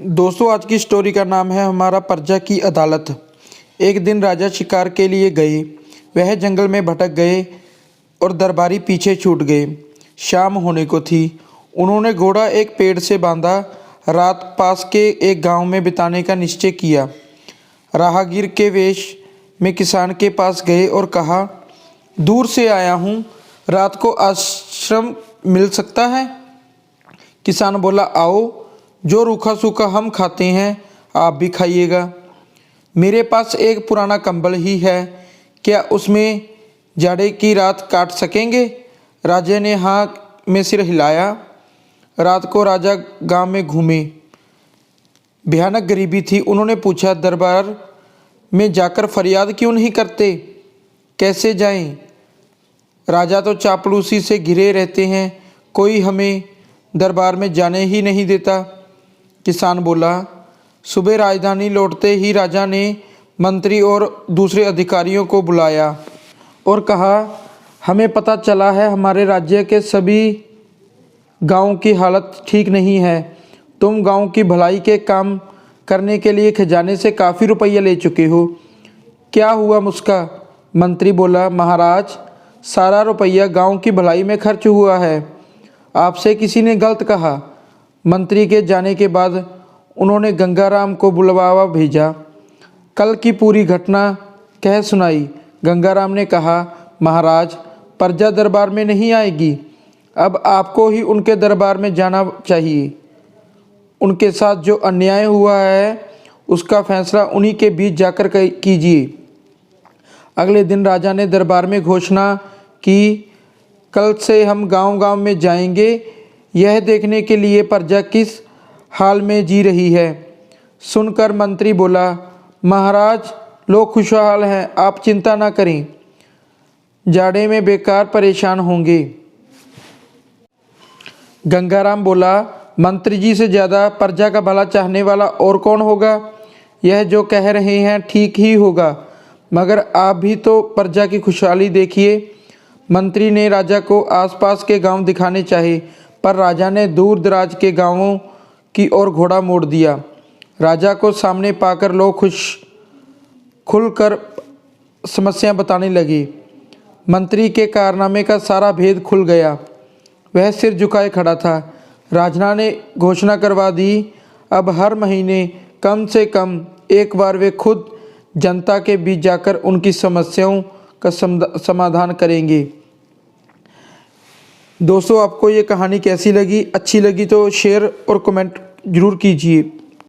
दोस्तों, आज की स्टोरी का नाम है हमारा प्रजा की अदालत। एक दिन राजा शिकार के लिए गए। वह जंगल में भटक गए और दरबारी पीछे छूट गए। शाम होने को थी। उन्होंने घोड़ा एक पेड़ से बांधा, रात पास के एक गांव में बिताने का निश्चय किया। राहगीर के वेश में किसान के पास गए और कहा, दूर से आया हूँ, रात को आश्रम मिल सकता है? किसान बोला, आओ, जो रूखा सूखा हम खाते हैं आप भी खाइएगा। मेरे पास एक पुराना कंबल ही है, क्या उसमें जाड़े की रात काट सकेंगे? राजा ने हाँ में सिर हिलाया। रात को राजा गांव में घूमे। भयानक गरीबी थी। उन्होंने पूछा, दरबार में जाकर फरियाद क्यों नहीं करते? कैसे जाएं? राजा तो चापलूसी से घिरे रहते हैं, कोई हमें दरबार में जाने ही नहीं देता। किसान बोला, सुबह राजधानी लौटते ही राजा ने मंत्री और दूसरे अधिकारियों को बुलाया और कहा, हमें पता चला है हमारे राज्य के सभी गांवों की हालत ठीक नहीं है। तुम गांव की भलाई के काम करने के लिए खजाने से काफ़ी रुपया ले चुके हो। क्या हुआ मुस्का? मंत्री बोला, महाराज, सारा रुपया गांव की भलाई में खर्च हुआ है। आपसे किसी ने गलत कहा। मंत्री के जाने के बाद उन्होंने गंगाराम को बुलवावा भेजा। कल की पूरी घटना कह सुनाई। गंगाराम ने कहा, महाराज, प्रजा दरबार में नहीं आएगी। अब आपको ही उनके दरबार में जाना चाहिए। उनके साथ जो अन्याय हुआ है उसका फैसला उन्हीं के बीच जाकर कीजिए। अगले दिन राजा ने दरबार में घोषणा की, कल से हम गांव-गांव में जाएंगे, यह देखने के लिए प्रजा किस हाल में जी रही है। सुनकर मंत्री बोला, महाराज, लोग खुशहाल हैं, आप चिंता ना करें, जाड़े में बेकार परेशान होंगे। गंगाराम बोला, मंत्री जी से ज़्यादा प्रजा का भला चाहने वाला और कौन होगा? यह जो कह रहे हैं ठीक ही होगा, मगर आप भी तो प्रजा की खुशहाली देखिए। मंत्री ने राजा को आसपास के गांव दिखाने चाहे, पर राजा ने दूर दराज के गांवों की ओर घोड़ा मोड़ दिया। राजा को सामने पाकर लोग खुलकर समस्या बताने लगे। मंत्री के कारनामे का सारा भेद खुल गया। वह सिर झुकाए खड़ा था। राजा ने घोषणा करवा दी, अब हर महीने कम से कम एक बार वे खुद जनता के बीच जाकर उनकी समस्याओं का समाधान करेंगे। दोस्तों, आपको ये कहानी कैसी लगी? अच्छी लगी तो शेयर और कमेंट ज़रूर कीजिए।